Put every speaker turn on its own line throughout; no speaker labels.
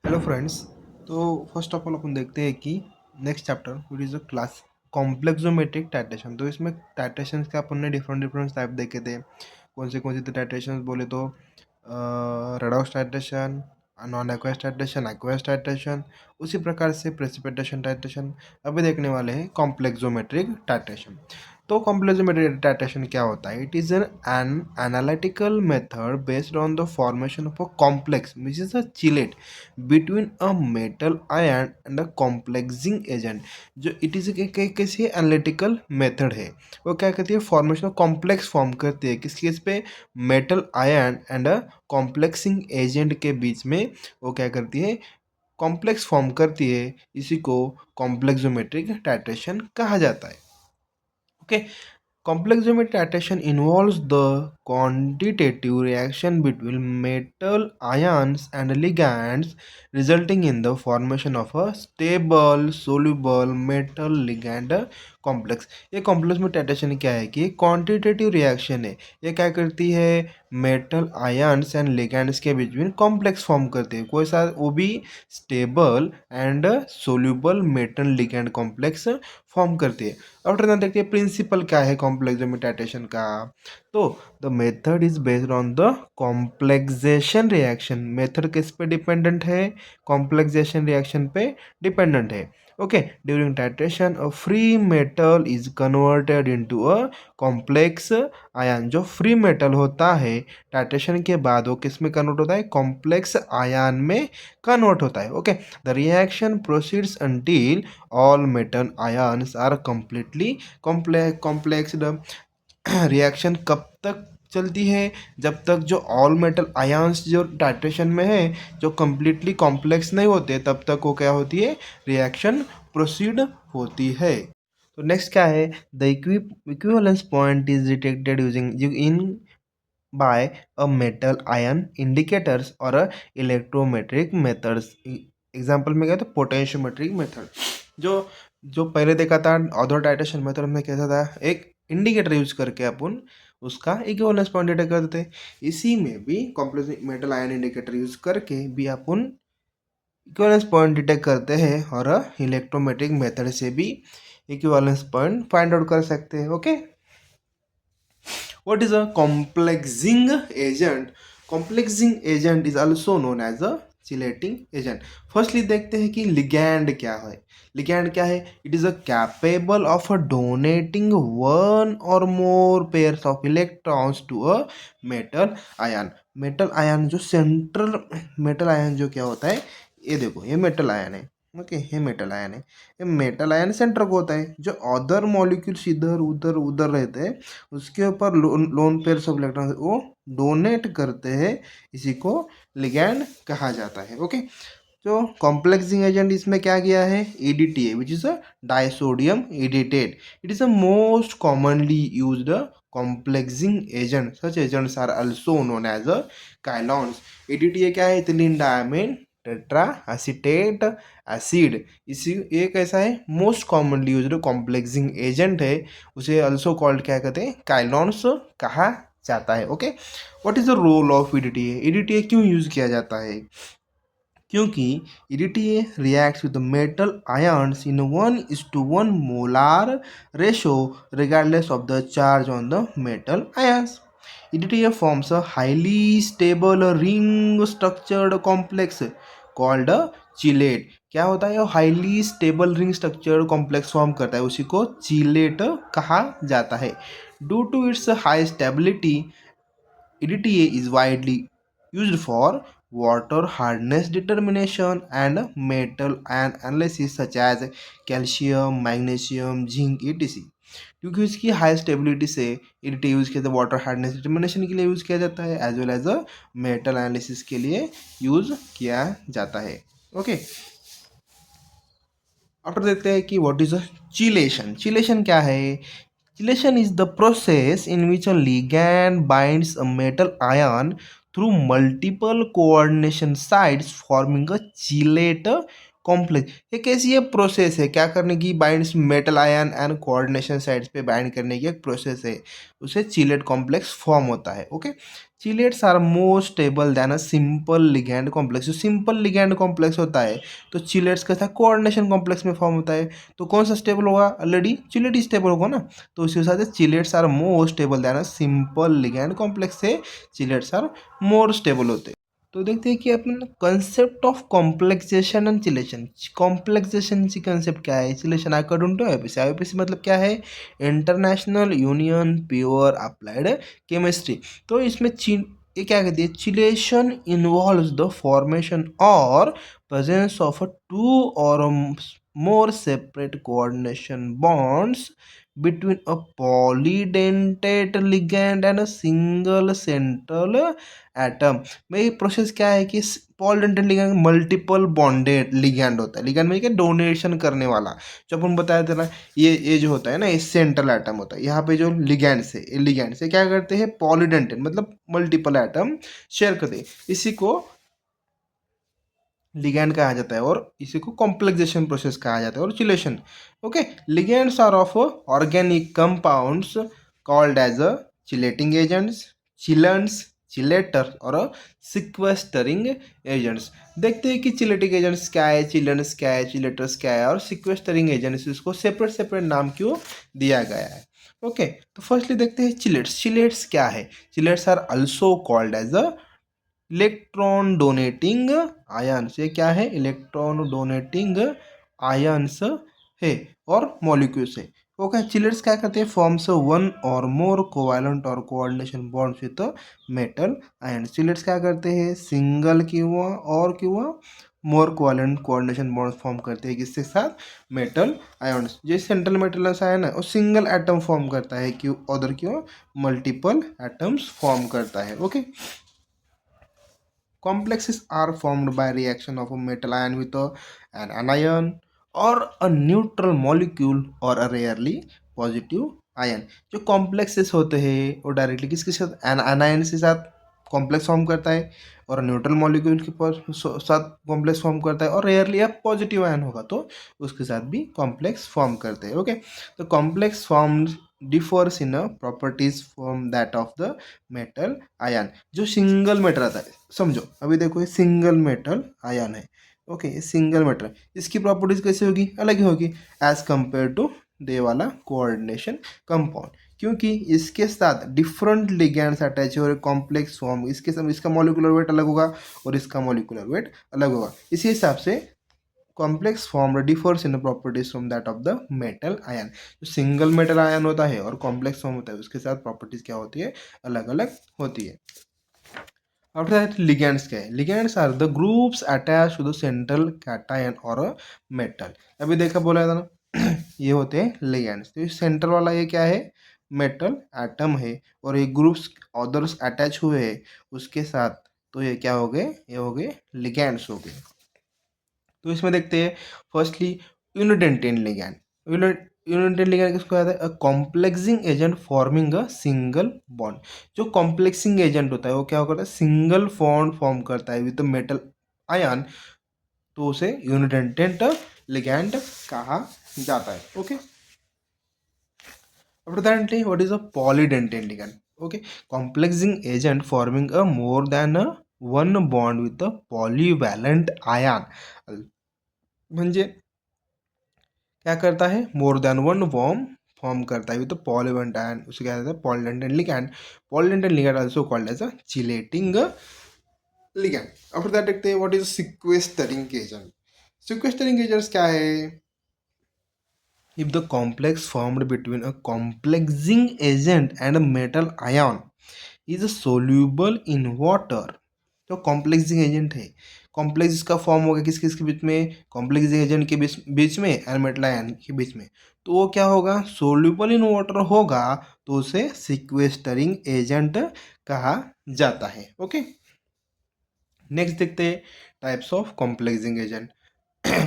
Hello friends. तो first of all अपन देखते हैं कि next chapter which is a class complexometric titration. तो इसमें टाइट्रेशन के अपन ने डिफरेंट डिफरेंट टाइप देखे थे। कौन से थे टाइट्रेशन बोले तो redox titration, non aqueous titration, aqueous titration, उसी प्रकार से प्रेसिपिटेशन टाइट्रेशन। अभी देखने वाले हैं कॉम्प्लेक्सोमेट्रिक टाइट्रेशन। तो कॉम्प्लेक्सोमेट्रिक टाइट्रेशन क्या होता है? It is an analytical method based on the formation of a complex which is a chelate between a metal ion and a complexing agent। जो इट इज कैसी एनालिटिकल मेथड है, वो क्या करती है? फॉर्मेशन ऑफ कॉम्प्लेक्स फॉर्म करती है। किस केस पे? Metal ion and a complexing agent के बीच में वो क्या करती है? कॉम्प्लेक्स फॉर्म करती है। इसी को कॉम्प्लेक्सोमेट्रिक टाइट्रेशन कहा जाता है। Okay. Complexometric titration involves the quantitative reaction between metal ions and ligands, resulting in the formation of a stable soluble metal ligand complex। ये कॉम्प्लेक्स में टाइटेशन क्या है कि क्वांटिटेटिव रिएक्शन है। ये क्या करती है? मेटल आयन्स एंड लिगैंड्स के बीच में कॉम्प्लेक्स फॉर्म करते हैं। कोई सा? वो भी stable and soluble metal ligand complex form करती है। आफ्टर दैट देखते हैं प्रिंसिपल क्या है कॉम्प्लेक्सोमेटाइटेशन का। तो the method is based on the complexation reaction. Method किस पे डिपेंडेंट है? कॉम्प्लेक्सेशन रिएक्शन पे डिपेंडेंट है। Okay. During titration a free metal is converted into a complex ion. जो फ्री मेटल होता है टाइट्रेशन के बाद वो किस में कन्वर्ट होता है? कॉम्प्लेक्स आयन में कन्वर्ट होता है। Okay. The reaction proceeds until all metal ions are completely complexed। Reaction कब तक चलती है? जब तक जो ऑल मेटल आयंस जो टाइट्रेशन में है जो कंप्लीटली कॉम्प्लेक्स नहीं होते तब तक वो क्या होती है? रिएक्शन प्रोसीड होती है। तो नेक्स्ट क्या है? The equivalence point is detected using in by a metal ion indicators or a electrometric methods। Example में क्या था? Potentiometric method. जो जो पहले देखा था ऑथर टाइटेशन मेथड में कैसा था? एक इंडिकेटर यूज करके अपन उसका इक्विवेलेंस पॉइंट डिटेक्ट करते थे। इसी में भी complex metal ion indicator use करके भी अपन इक्विवेलेंस पॉइंट डिटेक्ट करते हैं और इलेक्ट्रोमेट्रिक मेथड से भी इक्विवेलेंस पॉइंट फाइंड आउट कर सकते हैं। Okay. What is a complexing agent? Complexing agent is also known as a chelating agent। Firstly देखते हैं कि लिगैंड क्या है। लिगैंड क्या है? It is a capable of donating one or more pairs of electrons to a metal ion. Metal ion जो central metal ion जो क्या होता है? ये देखो, ये मेटल आयन है। ओके, ये मेटल आयन है। ये मेटल आयन सेंटर को होता है। जो अदर मॉलिक्यूल्स इधर उधर उधर रहते हैं उसके ऊपर लोन पेयर्स ऑफ इलेक्ट्रॉन वो डोनेट करते हैं। इसी को लिगैंड कहा जाता है। ओके। जो कॉम्प्लेक्सिंग एजेंट इसमें क्या किया है? EDTA which is a disodium edetate. It is a most commonly used complexing agent. Such agents are also known as a chelons. EDTA क्या है? Ethylene diamine tetra acetate acid. इसी ये कैसा है? Most commonly used complexing agent है। उसे also called क्या कहते हैं? काइलॉन्स कहा जाता है। Okay. What is the role of EDTA? EDTA क्यों यूज किया जाता है? क्योंकि EDTA reacts with the metal ions in 1:1 molar ratio regardless of the charge on the metal ions। EDTA forms a highly stable ring structured complex called a chilate। क्या होता है? Highly stable ring structured complex form करता है, उसी को chelate कहा जाता है। Due to its high stability EDTA is widely used for water hardness determination and metal ion analysis such as calcium, magnesium, zinc etc। क्योंकि इसकी हाई स्टेबिलिटी से EDTA यूज किया जाता है वाटर हार्डनेस डिटर्मिनेशन के लिए यूज किया जाता है as well as a metal analysis के लिए यूज किया जाता है। ओके। आफ्टर देखते हैं कि what is a chelation. Chelation क्या है? Chelation is the process in which a ligand binds a metal ion through multiple coordination sites forming a chelate complex, ये कैसी है प्रोसेस है क्या करने की, binds metal ion and coordination sides पे बाइंड करने की एक प्रोसेस है, उसे चिलेट कॉम्प्लेक्स फॉर्म होता है। Okay, chelates are more stable than a simple ligand complex. जो सिंपल लिगैंड कॉम्प्लेक्स होता है तो चिलेट्स कैसा कोऑर्डिनेशन कॉम्प्लेक्स में फॉर्म होता है, तो कौन सा स्टेबल होगा, ऑलरेडी चिलेट ही स्टेबल होगा ना, तो उसी हिसाब से chelates are more stable than a simple ligand complex से चिलेट्स आर मोर स्टेबल होते हैं। तो देखते हैं कि अपन concept of complexation and chelation, complexation की कंसेप्ट क्या है, chelation according to IPC, IPC मतलब क्या है, international union pure applied chemistry. तो इसमें ये क्या कहती है, chelation involves the formation or presence of two or more separate coordination bonds between a polydentate ligand and a single central atom। में ये प्रोसेस क्या है कि polydentate ligand multiple bonded ligand होता है, लिगैंड में क्या डोनेशन करने वाला, जो अपन बताया था ना, ये जो होता है ना, ये सेंट्रल एटम होता है, यहाँ पे जो लिगैंड से, लिगैंड से क्या करते हैं, पॉलीडेंटेट मतलब मल्टीपल एटम शेयर करते हैं, इसी को लिगैंड कहा जाता है, और इसी को कॉम्प्लेक्सेशन प्रोसेस कहा जाता है, और chelation. Okay, ligands are of organic compounds called as a chelating agents, chelants, chelator or sequestering agents. देखते हैं कि चिलेटिंग एजेंट्स क्या है, चिलेंट्स क्या है, चिलेटर्स क्या है, और सिक्वेस्टरिंग एजेंट्स, इसको सेपरेट सेपरेट नाम क्यों दिया गया है। ओके, तो फर्स्टली देखते हैं चिलेट्स। चिलेट्स क्या है, chelates are also called as a electron donating ions. ये क्या है, इलेक्ट्रॉन डोनेटिंग आयन्स है और मॉलिक्यूल्स है। ओके, चिलर्स क्या करते हैं, forms one or more covalent और coordination bonds with metal ion. Chillers क्या करते हैं, सिंगल किंवा और किंवा मोर कोवैलेंट कोऑर्डिनेशन बॉन्ड्स फॉर्म करते हैं, किसके साथ, मेटल आयन्स। जैसे सेंट्रल मेटल आयन है वो सिंगल एटम फॉर्म करता है, क्यों अदर क्यों मल्टीपल एटम्स फॉर्म करता है। Okay, complexes are formed by reaction of a metal ion with an anion or a neutral molecule or a rarely positive ion। जो complexes होते हैं वो डायरेक्टली किसके साथ, एनायन के साथ कॉम्प्लेक्स फॉर्म करता है, और न्यूट्रल मॉलिक्यूल के साथ कॉम्प्लेक्स फॉर्म करता है, और रेयरली अब पॉजिटिव आयन होगा तो उसके साथ भी कॉम्प्लेक्स फॉर्म करते हैं। ओके, तो complex form differs in properties from that of the metal ion. जो सिंगल मेटल आता है, समझो अभी देखो ये सिंगल मेटल आयन है। ओके, ये सिंगल मेटल, इसकी प्रॉपर्टीज कैसे होगी, अलग ही होगी एज कंपेयर टू दे वाला कोऑर्डिनेशन कंपाउंड, क्योंकि इसके साथ डिफरेंट लिगैंड्स अटैच है और कॉम्प्लेक्स फॉर्म, इसके साथ इसका मॉलिक्यूलर वेट अलग होगा और इसका मॉलिक्यूलर वेट अलग होगा। इसी हिसाब से complex form differs in properties from that of the metal ion. जो सिंगल मेटल आयन होता है और कॉम्प्लेक्स फॉर्म होता है, उसके साथ प्रॉपर्टीज क्या होती है, अलग अलग होती है। आफ्टर दैट लिगैंड्स क्या है, ligands are the groups attach to the central cation और मेटल। अभी देखा बोला था ना ये होते हैं लिगैंड्स। तो सेंट्रल वाला ये क्या है, मेटल एटम है, और ये ग्रुप्स अदर्स अटैच हुए हैं उसके साथ, तो ये क्या हो गए, ये हो गए लिगैंड्स हो गए। तो इसमें देखते हैं firstly unidentate ligand. Unidentate ligand किसको कहते हैं, a complexing agent forming a single bond. जो कॉम्प्लेक्सिंग एजेंट होता है वो क्या करता है, सिंगल बॉन्ड फॉर्म करता है विद मेटल आयन, तो उसे यूनिडेंटेंट लिगैंड कहा जाता है। Okay, after that what is a polydentate ligand। okay, complexing agent forming a more than a one bond with a polyvalent ion। म्हणजे क्या करता है, more than one warm form करता है विद पॉलीवेंट आयन, उसे क्या कहते हैं, polydentate ligand. Polydentate ligand also called as a chelating ligand. After that देखते हैं what is sequestering agent. Sequestering agents क्या है, if the complex formed between a complexing agent and a metal ion is soluble in water। तो complexing agent है, complex इसका form होगा किस किस के बीच में, कॉम्प्लेक्सिंग एजेंट के बीच बीच में एंड मेटल आयन के बीच में, तो वो क्या होगा, सोल्यूबल इन वाटर होगा, तो उसे सिक्वेस्टरिंग एजेंट कहा जाता है। ओके, नेक्स्ट देखते हैं types of complexing agent.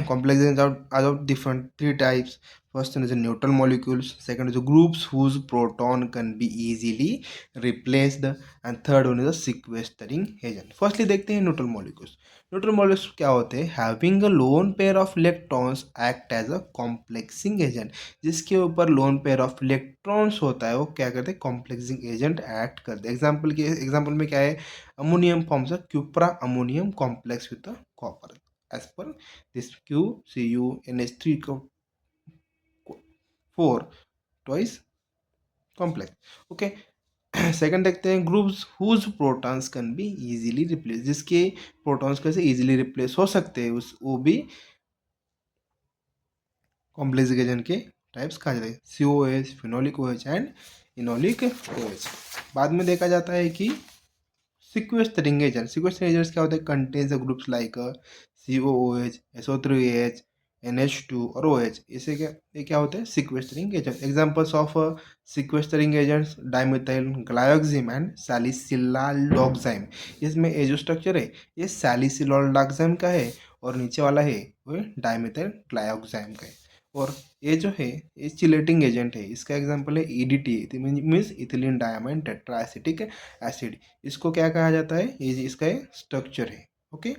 complex agents are of different three types. First one is a neutral molecules, second is a groups whose proton can be easily replaced, and third one is a sequestering agent. Firstly देखते हैं neutral molecules. Neutral molecules क्या होते हैं? Having a lone pair of electrons act as a complexing agent. जिसके ऊपर lone pair of electrons होता है वो क्या करते हैं? कॉम्प्लेक्सिंग एजेंट एक्ट करते हैं. एग्जाम्पल में क्या है? Ammonium forms a cupra ammonium complex with the copper. As per this CuNH3 4 twice complex. Okay. Second देखते हैं groups whose protons can be easily replace. जिसके प्रोटॉन्स कैसे इजीली रिप्लेस हो सकते हैं उस वो भी कॉम्प्लेक्स एजेंट के टाइप्स कहा जाता है. COH, phenolic OH and enolic OH. बाद में देखा जाता है कि sequestering agents क्या होते हैं? Contains the groups like COOH, SO3H, NH2 और OH. इसे क्या होते हैं? sequestering agent. Examples of sequestering agents dimethyl glyoxime and salicylaldoxime. इसमें ये जो स्ट्रक्चर है ये सैलिसिलाल्डोक्साइम का है और नीचे वाला है वो डाइमेथाइल ग्लाइकोजाइम का है. और ये जो है ये चिलेटिंग एजेंट है. इसका एग्जांपल है EDTA means ethylene diamine tetraacetic acid. इसको क्या कहा जाता है? ये इसका स्ट्रक्चर है. ओके.